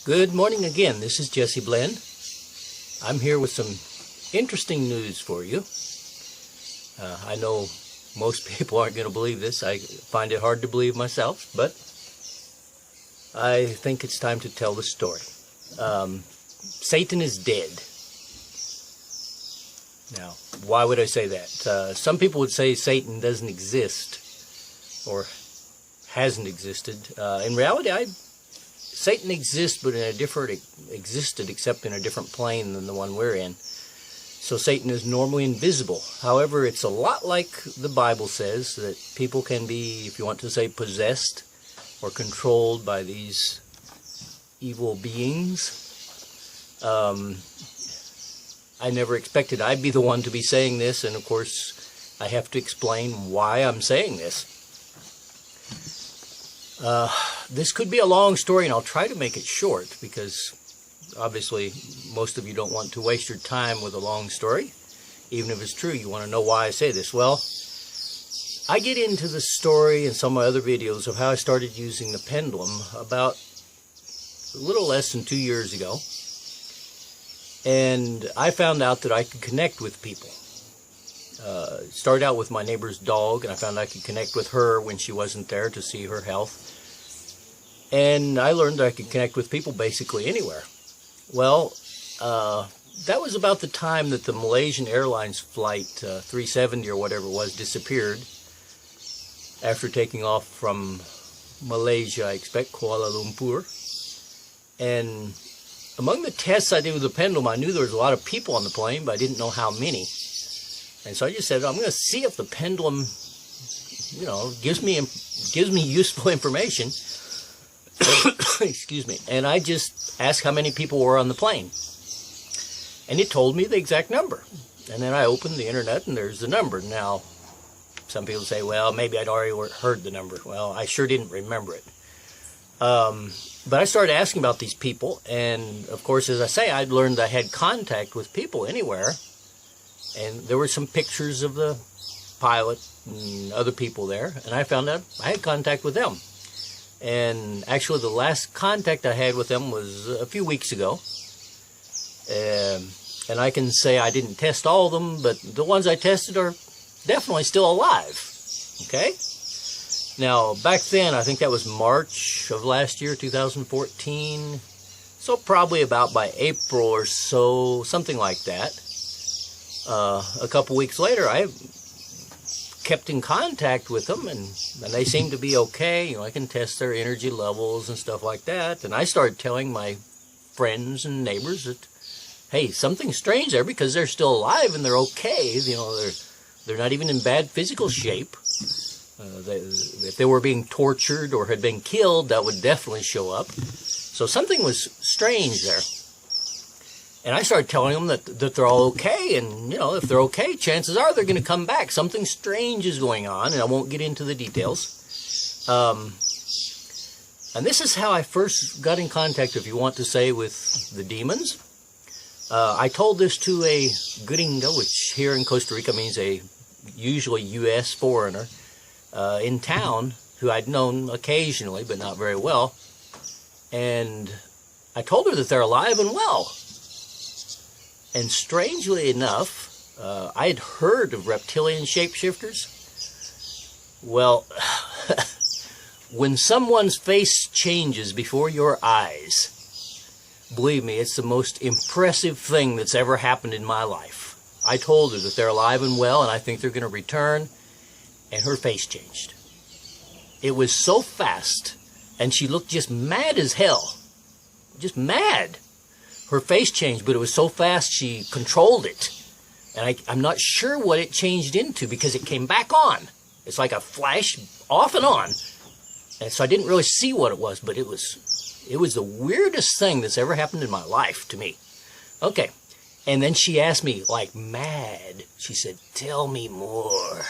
Good morning again. This is Jesse Blend. I'm here with some interesting news for you. I know most people aren't going to believe this. I find it hard to believe myself, but I think it's time to tell the story. Satan is dead. Now, why would I say that? Some people would say Satan doesn't exist or hasn't existed. In reality, Satan exists, but existed except in a different plane than the one we're in. So Satan is normally invisible. However, it's a lot like the Bible says, that people can be, if you want to say, possessed or controlled by these evil beings. I never expected I'd be the one to be saying this, and of course I have to explain why I'm saying this. This could be a long story, and I'll try to make it short, because obviously most of you don't want to waste your time with a long story. Even if it's true, you want to know why I say this. Well, I get into the story in some of my other videos of how I started using the pendulum about a little less than 2 years ago. And I found out that I could connect with people. Started out with my neighbor's dog, and I found I could connect with her when she wasn't there to see her health. And I learned that I could connect with people basically anywhere. Well, that was about the time that the Malaysian Airlines flight 370 or whatever it was disappeared after taking off from Malaysia, I expect, Kuala Lumpur. And among the tests I did with the pendulum, I knew there was a lot of people on the plane, but I didn't know how many. And so I just said, I'm going to see if the pendulum, gives me useful information. Excuse me. And I just asked how many people were on the plane. And it told me the exact number. And then I opened the internet, and there's the number. Now, some people say, well, maybe I'd already heard the number. Well, I sure didn't remember it. But I started asking about these people, and of course, as I say, I'd learned I had contact with people anywhere, and there were some pictures of the pilot and other people there, and I found out I had contact with them. And actually, the last contact I had with them was a few weeks ago, and I can say I didn't test all of them, but the ones I tested are definitely still alive, okay? Now, back then, I think that was March of last year, 2014. So probably about by April or so, something like that. A couple weeks later, I kept in contact with them, and they seemed to be okay. I can test their energy levels and stuff like that. And I started telling my friends and neighbors that, hey, something's strange there, because they're still alive and they're okay. They're not even in bad physical shape. If they were being tortured or had been killed, that would definitely show up. So something was strange there. And I started telling them that they're all okay, and, if they're okay, chances are they're going to come back. Something strange is going on, and I won't get into the details. And this is how I first got in contact, if you want to say, with the demons. I told this to a gringo, which here in Costa Rica means a usually U.S. foreigner, in town, who I'd known occasionally, but not very well. And I told her that they're alive and well. And strangely enough, I had heard of reptilian shapeshifters. Well, when someone's face changes before your eyes, believe me, it's the most impressive thing that's ever happened in my life. I told her that they're alive and well, and I think they're going to return. And her face changed. It was so fast, and she looked just mad as hell. Just mad. Her face changed, but it was so fast she controlled it. And I'm not sure what it changed into, because it came back on. It's like a flash off and on. And so I didn't really see what it was, but it was the weirdest thing that's ever happened in my life to me. Okay. And then she asked me, like mad, she said, tell me more.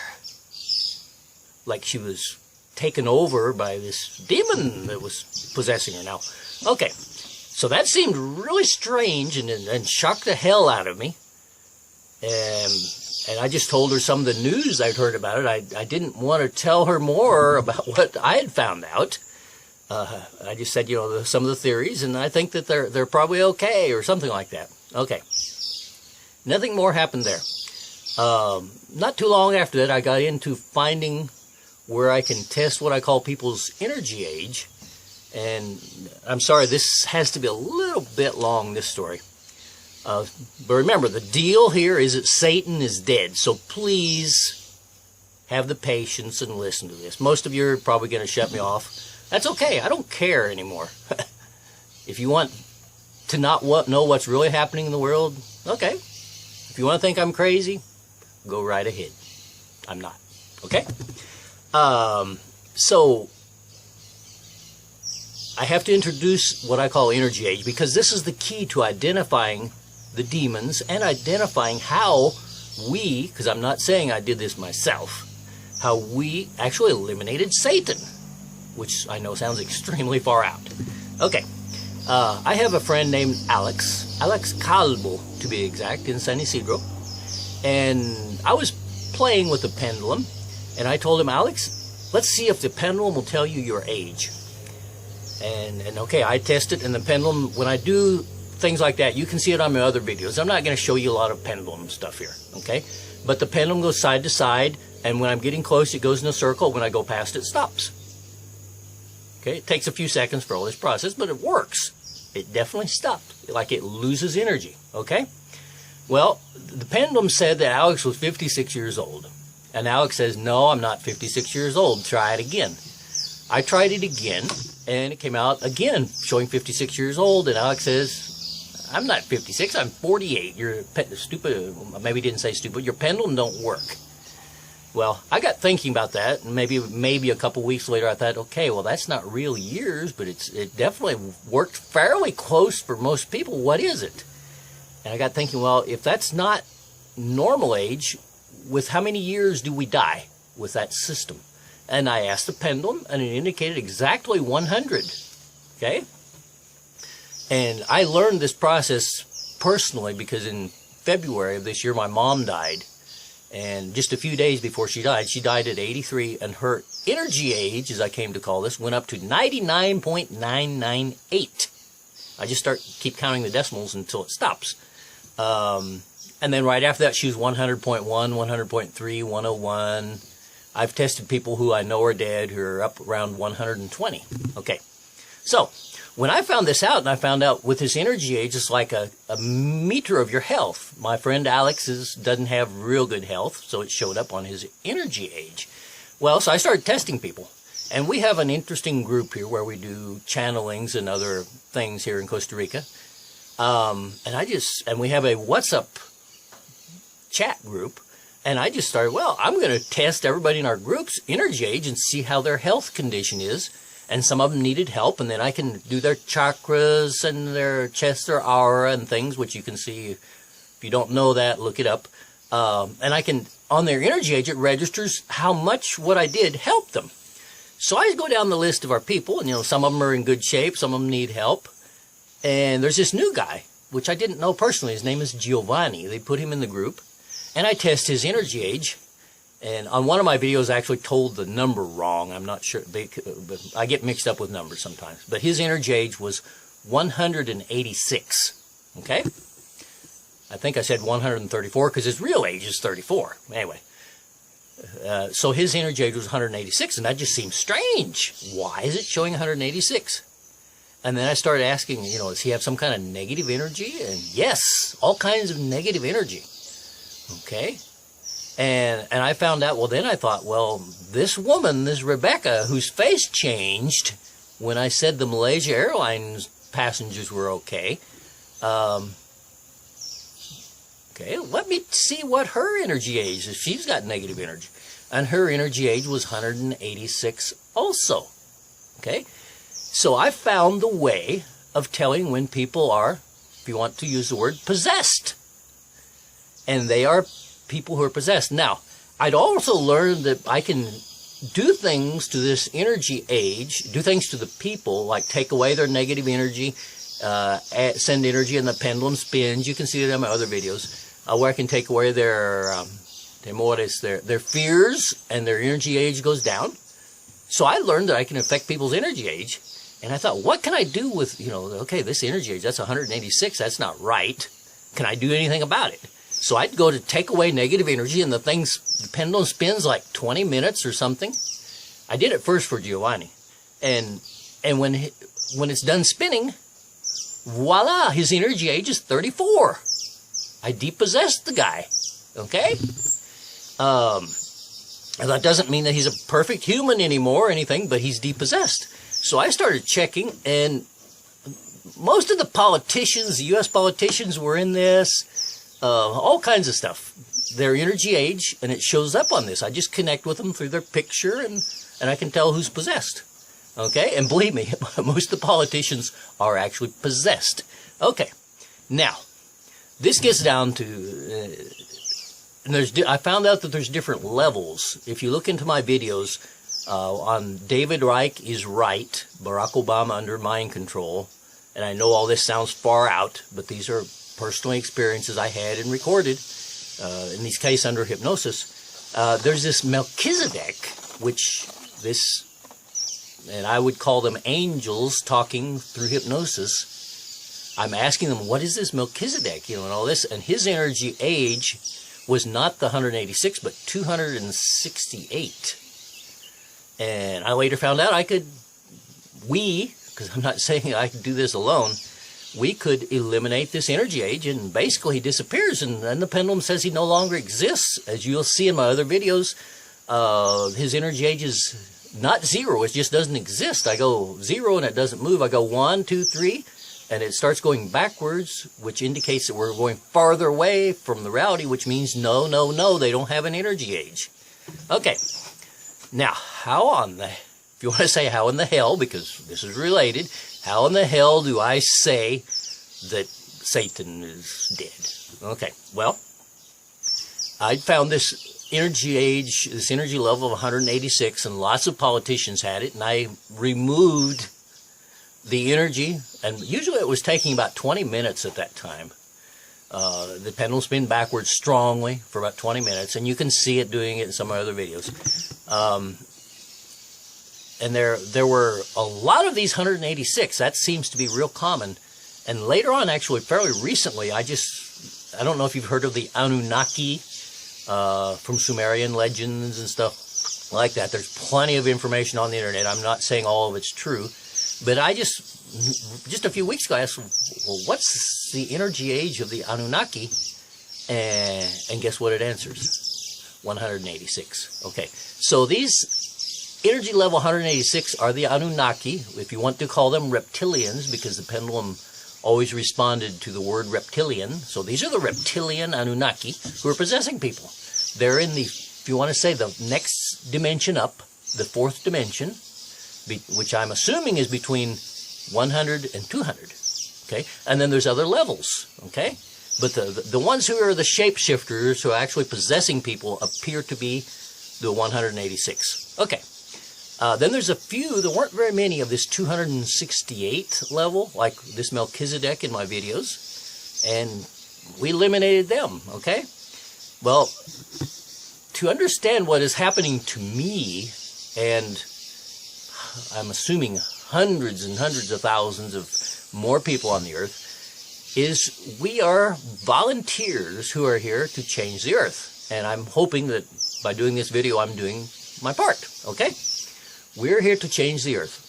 Like she was taken over by this demon that was possessing her. Now, okay, so that seemed really strange and shocked the hell out of me. And I just told her some of the news I'd heard about it. I didn't want to tell her more about what I had found out. I just said, you know, some of the theories, and I think that they're probably okay, or something like that. Okay. Nothing more happened there. Not too long after that, I got into finding where I can test what I call people's energy age. And I'm sorry, this has to be a little bit long, this story. But remember, the deal here is that Satan is dead. So please have the patience and listen to this. Most of you are probably going to shut me off. That's okay. I don't care anymore. If you want to not know what's really happening in the world, okay. If you want to think I'm crazy, go right ahead. I'm not. Okay? So I have to introduce what I call energy age, because this is the key to identifying the demons and identifying how we, because I'm not saying I did this myself, how we actually eliminated Satan, which I know sounds extremely far out. Okay. I have a friend named Alex Calvo, to be exact, in San Isidro. And I was playing with the pendulum, and I told him, Alex, let's see if the pendulum will tell you your age. And okay, I tested, and the pendulum, when I do things like that, you can see it on my other videos. I'm not going to show you a lot of pendulum stuff here, okay? But the pendulum goes side to side, and when I'm getting close, it goes in a circle. When I go past, it stops. Okay, it takes a few seconds for all this process, but it works. It definitely stopped, like it loses energy, okay? Well, the pendulum said that Alex was 56 years old. And Alex says, no, I'm not 56 years old. Try it again. I tried it again, and it came out again showing 56 years old. And Alex says, I'm not 56, I'm 48. You're stupid. Maybe he didn't say stupid. Your pendulum don't work. Well, I got thinking about that, and maybe a couple weeks later I thought, okay, well, that's not real years, but it definitely worked fairly close for most people. What is it? And I got thinking, well, if that's not normal age, with how many years do we die with that system? And I asked the pendulum, and it indicated exactly 100. Okay? And I learned this process personally because in February of this year, my mom died. And just a few days before she died at 83, and her energy age, as I came to call this, went up to 99.998. I just keep counting the decimals until it stops. And then right after that, she was 100.1, 100.3, 101. I've tested people who I know are dead who are up around 120. Okay. So when I found this out, and I found out with this energy age, it's like a meter of your health. My friend Alex doesn't have real good health, so it showed up on his energy age. Well, so I started testing people. And we have an interesting group here where we do channelings and other things here in Costa Rica. And we have a WhatsApp chat group. And I just started, well, I'm going to test everybody in our group's energy age and see how their health condition is. And some of them needed help, and then I can do their chakras and their chest, their aura and things, which you can see. If you don't know that, look it up. And I can, on their energy age, it registers how much what I did helped them. So I go down the list of our people, and some of them are in good shape, some of them need help. And there's this new guy, which I didn't know personally. His name is Giovanni. They put him in the group, and I test his energy age. And on one of my videos, I actually told the number wrong. I'm not sure. But I get mixed up with numbers sometimes. But his energy age was 186. Okay? I think I said 134 because his real age is 34. Anyway. So his energy age was 186. And that just seems strange. Why is it showing 186? And then I started asking, does he have some kind of negative energy? And yes, all kinds of negative energy. Okay? And I found out, well, then I thought, well, this woman, this Rebecca, whose face changed when I said the Malaysia Airlines passengers were okay, okay, let me see what her energy age is. She's got negative energy. And her energy age was 186 also. Okay? So I found the way of telling when people are, if you want to use the word, possessed. And they are people who are possessed. Now, I'd also learned that I can do things to this energy age, do things to the people, like take away their negative energy, send energy, and the pendulum spins. You can see it in my other videos, where I can take away their fears, and their energy age goes down. So I learned that I can affect people's energy age. And I thought, what can I do with, okay, this energy age, that's 186, that's not right. Can I do anything about it? So I'd go to take away negative energy, and the pendulum spins like 20 minutes or something. I did it first for Giovanni. And when it's done spinning, voila, his energy age is 34. I depossessed the guy, okay? And that doesn't mean that he's a perfect human anymore or anything, but he's depossessed. So I started checking, and most of the politicians, the U.S. politicians were in this, all kinds of stuff. Their energy age, and it shows up on this. I just connect with them through their picture, and I can tell who's possessed. Okay? And believe me, most of the politicians are actually possessed. Okay. Now, this gets down to... and I found out that there's different levels. If you look into my videos on David Reich is Right, Barack Obama under mind control, and I know all this sounds far out, but these are personal experiences I had and recorded, in this case under hypnosis. There's this Melchizedek, and I would call them angels talking through hypnosis. I'm asking them, what is this Melchizedek, and all this, and his energy age was not the 186, but 268. And I later found out because I'm not saying I could do this alone, we could eliminate this energy age, and basically he disappears, and then the pendulum says he no longer exists. As you'll see in my other videos, his energy age is not 0, it just doesn't exist. I go 0 and it doesn't move. I go 1, 2, 3, and it starts going backwards, which indicates that we're going farther away from the reality, which means no, no, no, they don't have an energy age. Okay. Now, if you want to say how in the hell, because this is related, how in the hell do I say that Satan is dead? Okay, well, I found this energy age, this energy level of 186, and lots of politicians had it, and I removed the energy, and usually it was taking about 20 minutes at that time. The pendulum spin backwards strongly for about 20 minutes, and you can see it doing it in some of my other videos. And there were a lot of these 186. That seems to be real common. And later on, actually, fairly recently, I don't know if you've heard of the Anunnaki from Sumerian legends and stuff like that. There's plenty of information on the internet. I'm not saying all of it's true. But I just a few weeks ago, I asked, well, what's the energy age of the Anunnaki? And guess what it answers? 186. Okay, so these energy level 186 are the Anunnaki, if you want to call them reptilians, because the pendulum always responded to the word reptilian. So these are the reptilian Anunnaki who are possessing people. They're in the, if you want to say, the next dimension up, the 4th dimension, which I'm assuming is between 100 and 200, okay? And then there's other levels, okay? But the ones who are the shapeshifters who are actually possessing people appear to be the 186. Okay. Then there's a few, there weren't very many of this 268 level, like this Melchizedek in my videos, and we eliminated them, okay? Well, to understand what is happening to me, and I'm assuming hundreds and hundreds of thousands of more people on the earth, is we are volunteers who are here to change the earth. And I'm hoping that by doing this video, I'm doing my part, okay? We're here to change the earth.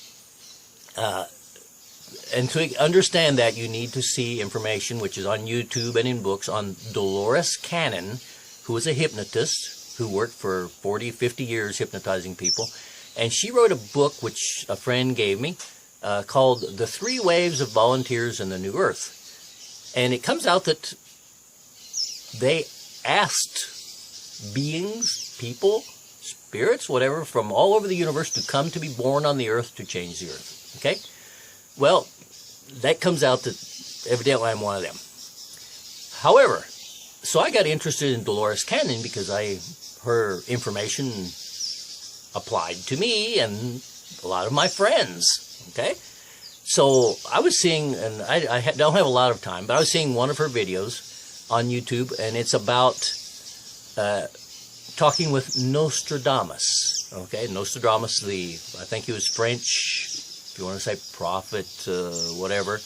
And to understand that, you need to see information which is on YouTube and in books on Dolores Cannon, who was a hypnotist who worked for 40, 50 years hypnotizing people. And she wrote a book which a friend gave me called The 3 Waves of Volunteers in the New Earth. And it comes out that they asked beings, people, spirits, whatever, from all over the universe to come to be born on the earth to change the earth. Okay? Well, that comes out that evidently I'm one of them. However, so I got interested in Dolores Cannon because her information applied to me and a lot of my friends. Okay? So I was seeing, and I don't have a lot of time, but I was seeing one of her videos on YouTube, and it's about talking with Nostradamus. Okay, Nostradamus, I think he was French you want to say prophet, whatever,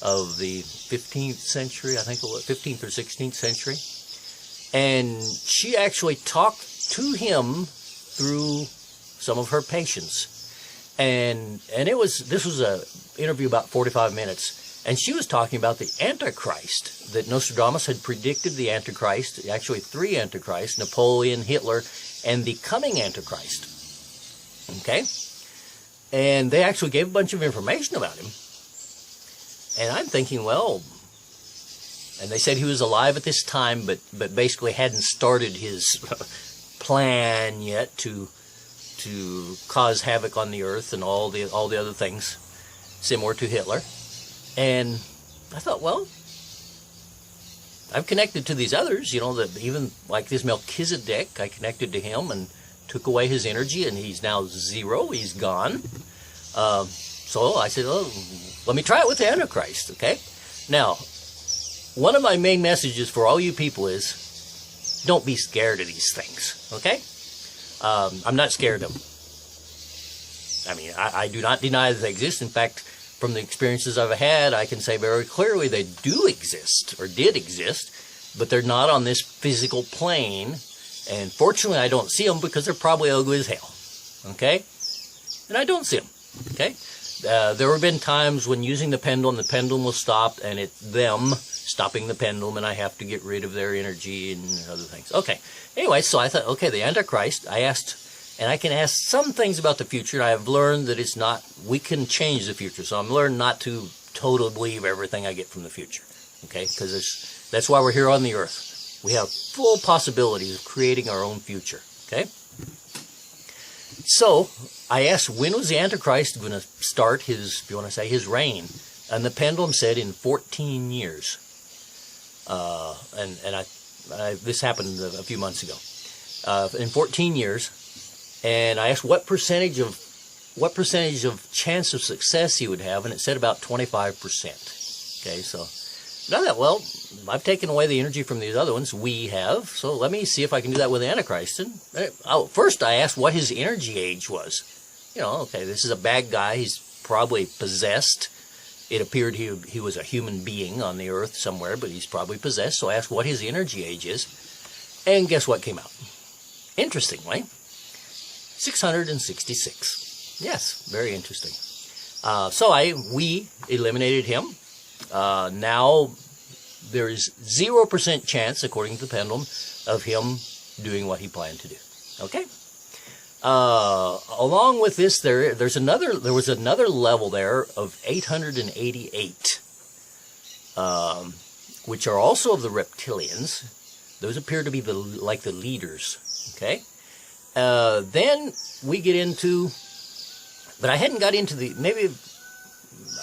of the 15th century, I think it was 15th or 16th century. And she actually talked to him through some of her patients. And this was a interview about 45 minutes. And she was talking about the Antichrist, that Nostradamus had predicted the Antichrist, actually 3 Antichrists, Napoleon, Hitler, and the coming Antichrist. Okay? And they actually gave a bunch of information about him. And I'm thinking, well, and they said he was alive at this time, but basically hadn't started his plan yet to cause havoc on the earth and all the other things similar to Hitler. And I thought, well, I've connected to these others, that even like this Melchizedek, I connected to him and took away his energy, and he's now 0. He's gone. So I said, oh, let me try it with the Antichrist, okay? Now, one of my main messages for all you people is, don't be scared of these things, okay? I'm not scared of them. I mean, I do not deny that they exist. In fact, from the experiences I've had, I can say very clearly they do exist, or did exist, but they're not on this physical plane. And fortunately, I don't see them because they're probably ugly as hell, okay? And I don't see them, okay? There have been times when using the pendulum will stop, and it's them stopping the pendulum, and I have to get rid of their energy and other things. Okay, anyway, so I thought, okay, the Antichrist, I asked, and I can ask some things about the future. I have learned that it's not, we can change the future, so I'm learned not to totally believe everything I get from the future, okay? Because that's why we're here on the earth. We have full possibilities of creating our own future, okay? So, I asked, when was the Antichrist going to start his, if you want to say, his reign? And the pendulum said in 14 years. This happened a few months ago. In 14 years. And I asked what percentage of chance of success he would have, and it said about 25%. Okay, so I thought, well, I've taken away the energy from these other ones. We have, so let me see if I can do that with the Antichrist. And first, I asked what his energy age was. Okay, this is a bad guy. He's probably possessed. It appeared he was a human being on the earth somewhere, but he's probably possessed. So I asked what his energy age is, and guess what came out? Interestingly, 666. Yes, very interesting. So we eliminated him. Now there is 0% chance, according to the pendulum, of him doing what he planned to do. Okay. Along with this, there was another level there of 888, which are also of the reptilians. Those appear to be like the leaders. Okay. Then we get into, but I hadn't got into maybe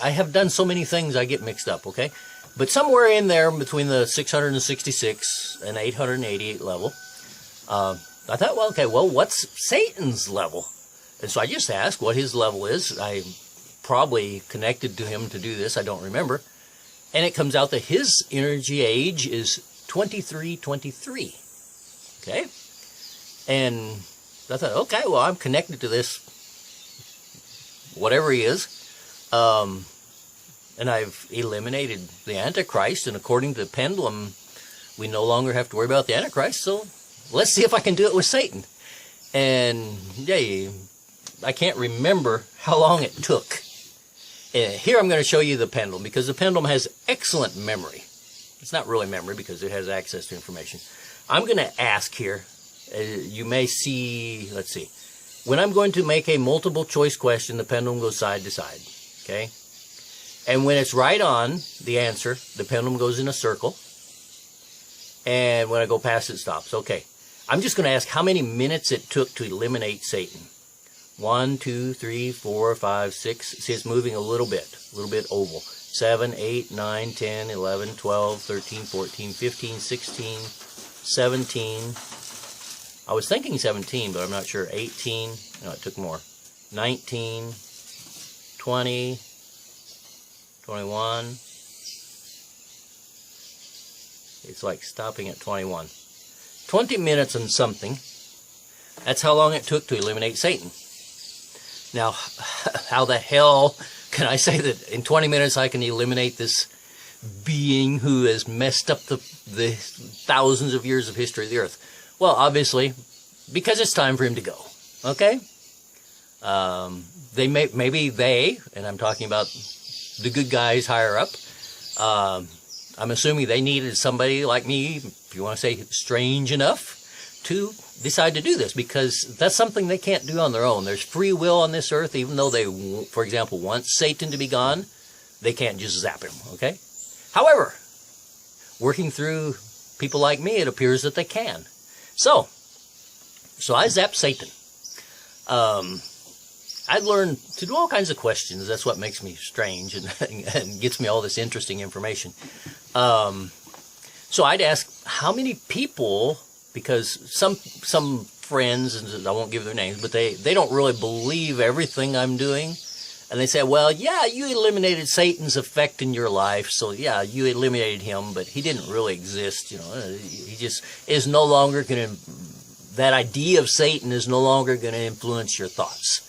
I have done so many things I get mixed up, okay? But somewhere in there between the 666 and 888 level, I thought, what's Satan's level? And so I just asked what his level is. I probably connected to him to do this, I don't remember. And it comes out that his energy age is 2323, okay? And I thought, okay, well, I'm connected to this, whatever he is, and I've eliminated the Antichrist, and according to the pendulum, we no longer have to worry about the Antichrist, so let's see if I can do it with Satan. And, yeah, I can't remember how long it took. Here I'm going to show you the pendulum, because the pendulum has excellent memory. It's not really memory, because it has access to information. I'm going to ask here, you may see, let's see, when I'm going to make a multiple choice question, the pendulum goes side to side, okay? And when it's right on the answer, the pendulum goes in a circle, and when I go past it, stops. Okay, I'm just going to ask how many minutes it took to eliminate Satan. 1, 2, 3, 4, 5, 6, see it's moving a little bit oval. 7, 8, 9, 10, 11, 12, 13, 14, 15, 16, 17, I was thinking 17, but I'm not sure. 18, no, it took more. 19, 20, 21. It's like stopping at 21. 20 minutes and something. That's how long it took to eliminate Satan. Now, how the hell can I say that in 20 minutes I can eliminate this being who has messed up the thousands of years of history of the earth? Well, obviously, because it's time for him to go. Okay? Maybe they, and I'm talking about the good guys higher up, I'm assuming they needed somebody like me, if you want to say strange enough, to decide to do this, because that's something they can't do on their own. There's free will on this earth. Even though they, for example, want Satan to be gone, they can't just zap him, okay? However, working through people like me, it appears that they can. So I zapped Satan. I learned to do all kinds of questions. That's what makes me strange and gets me all this interesting information. So I'd ask, how many people, because some friends, and I won't give their names, but they don't really believe everything I'm doing. And they say, well, yeah, you eliminated Satan's effect in your life, so yeah, you eliminated him, but he didn't really exist, you know. He just is no longer going to, that idea of Satan is no longer going to influence your thoughts.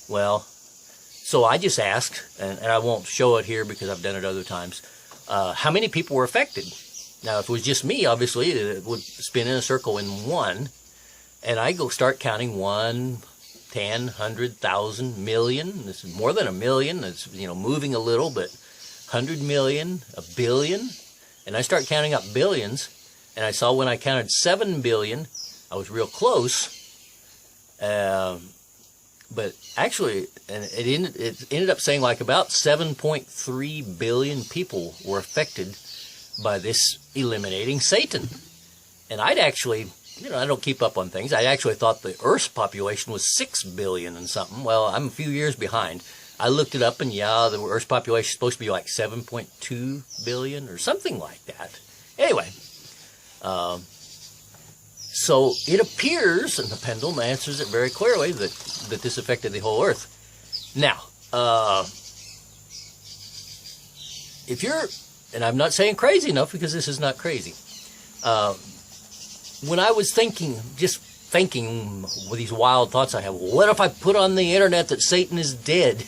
Well, so I just asked, and I won't show it here because I've done it other times, how many people were affected? Now, if it was just me, obviously, it would spin in a circle in one, and I go start counting 1, 10, 100,000, million. This is more than a million. It's, you know, moving a little, but 100 million, a billion, and I start counting up billions, and I saw when I counted 7 billion, I was real close, but actually, and it ended up saying like about 7.3 billion people were affected by this eliminating Satan. And I'd actually, you know, I don't keep up on things. I actually thought the Earth's population was 6 billion and something. Well, I'm a few years behind. I looked it up, and yeah, the Earth's population is supposed to be like 7.2 billion or something like that. Anyway, so it appears, and the pendulum answers it very clearly, that this affected the whole Earth. Now, if you're, and I'm not saying crazy enough because this is not crazy, when I was thinking with these wild thoughts I have, what if I put on the internet that Satan is dead?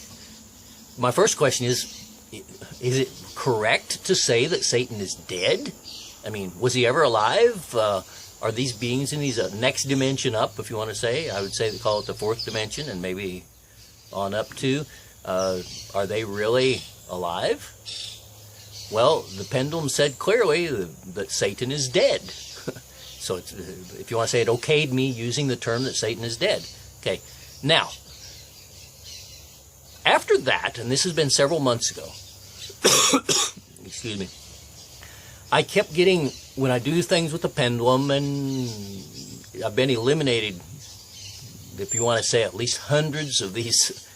My first question is it correct to say that Satan is dead? I mean, was he ever alive? Are these beings in these next dimension up, if you want to say? I would say they call it the 4th dimension, and maybe on up to. Are they really alive? Well, the pendulum said clearly that Satan is dead. So it's, if you want to say it okayed me using the term that Satan is dead. Okay, now, after that, and this has been several months ago, excuse me, I kept getting, when I do things with the pendulum, and I've been eliminated, if you want to say, at least hundreds of these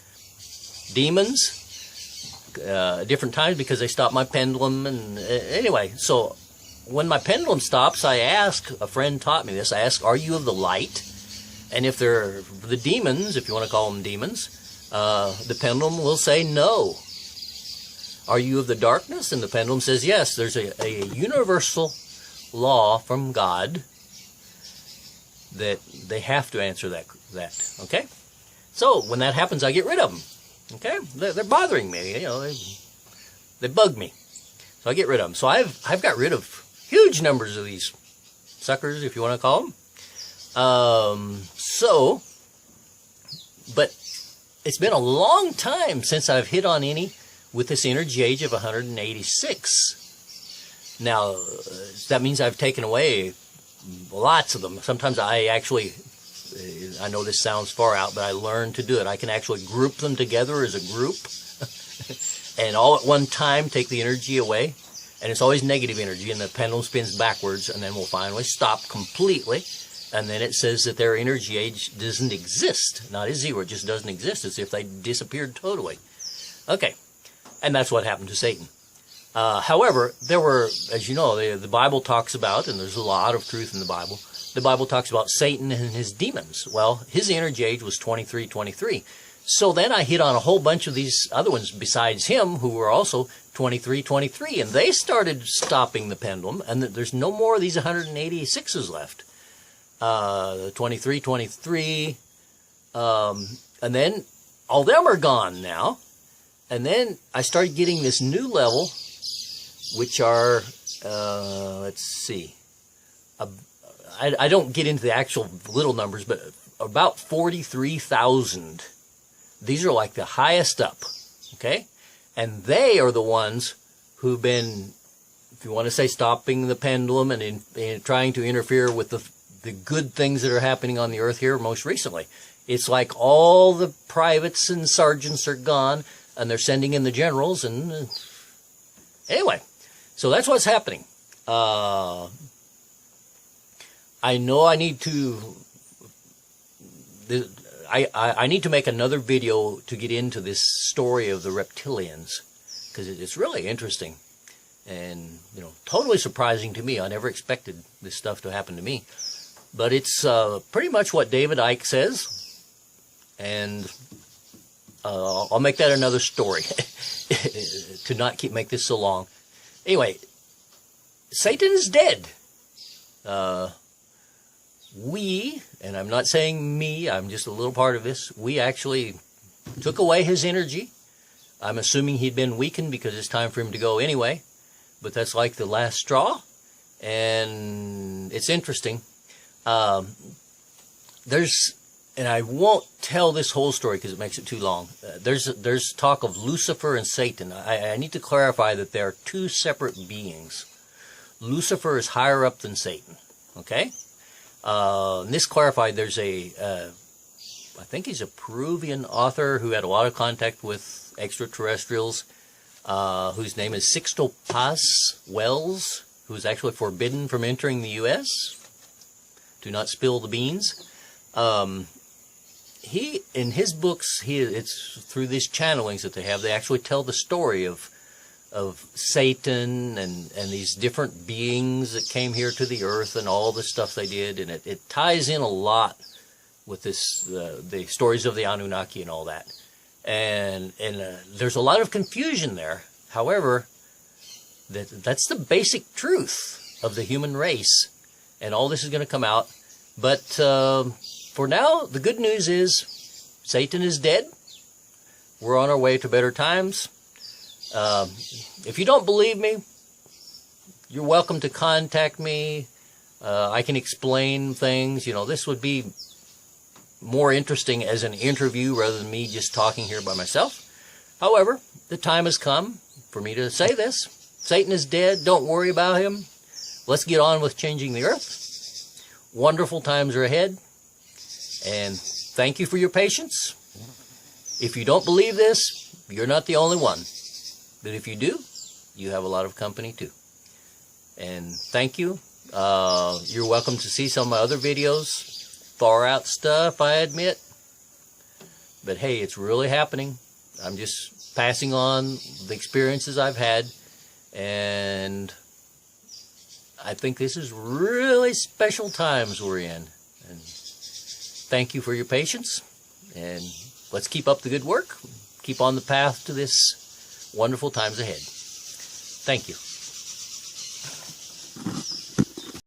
demons, different times, because they stop my pendulum. And anyway, so when my pendulum stops, I ask, a friend taught me this, I ask, are you of the light? And if they're the demons, if you want to call them demons, the pendulum will say no. Are you of the darkness? And the pendulum says yes. There's a universal law from God that they have to answer that. Okay? So when that happens, I get rid of them. Okay? They're bothering me. You know, they bug me. So I get rid of them. So I've got rid of huge numbers of these suckers, if you want to call them. But it's been a long time since I've hit on any with this energy age of 186. Now, that means I've taken away lots of them. Sometimes I actually, I know this sounds far out, but I learned to do it. I can actually group them together as a group and all at one time take the energy away. And it's always negative energy, and the pendulum spins backwards, and then we'll finally stop completely. And then it says that their energy age doesn't exist. Not as zero, it just doesn't exist, as if they disappeared totally. Okay. And that's what happened to Satan. However, there were, as you know, the Bible talks about, and there's a lot of truth in the Bible talks about Satan and his demons. Well, his energy age was 2323. So then I hit on a whole bunch of these other ones besides him who were also 2323, and they started stopping the pendulum, and there's no more of these 186s left. 2323, and then all them are gone now. And then I started getting this new level, which are, let's see, I don't get into the actual little numbers, but about 43,000. These are like the highest up, okay? And they are the ones who've been, if you want to say, stopping the pendulum and trying to interfere with the good things that are happening on the earth here most recently. It's like all the privates and sergeants are gone, and they're sending in the generals, and anyway, so that's what's happening. I know I need to, I need to make another video to get into this story of the reptilians, because it's really interesting and, you know, totally surprising to me. I never expected this stuff to happen to me, but it's pretty much what David Icke says, and I'll make that another story to not make this so long. Anyway, Satan is dead. We, and I'm not saying me, I'm just a little part of this, we actually took away his energy. I'm assuming he'd been weakened because it's time for him to go anyway, but that's like the last straw, and it's interesting. And I won't tell this whole story because it makes it too long. There's talk of Lucifer and Satan. I need to clarify that there are two separate beings. Lucifer is higher up than Satan, okay? And this clarified, there's I think he's a Peruvian author who had a lot of contact with extraterrestrials, whose name is Sixto Paz Wells, who's actually forbidden from entering the U.S. Do not spill the beans. He, in his books, it's through these channelings that they have, they actually tell the story of Satan and these different beings that came here to the earth and all the stuff they did, and it ties in a lot with this, the stories of the Anunnaki and all that. And there's a lot of confusion there. However, that's the basic truth of the human race, and all this is going to come out. But for now, the good news is Satan is dead. We're on our way to better times. If you don't believe me, you're welcome to contact me. I can explain things. You know, this would be more interesting as an interview rather than me just talking here by myself. However, the time has come for me to say this. Satan is dead. Don't worry about him. Let's get on with changing the earth. Wonderful times are ahead. And thank you for your patience. If you don't believe this, you're not the only one. But if you do, you have a lot of company too. And thank you. You're welcome to see some of my other videos. Far out stuff, I admit. But hey, it's really happening. I'm just passing on the experiences I've had. And I think this is really special times we're in. And thank you for your patience. And let's keep up the good work. Keep on the path to this wonderful times ahead. Thank you.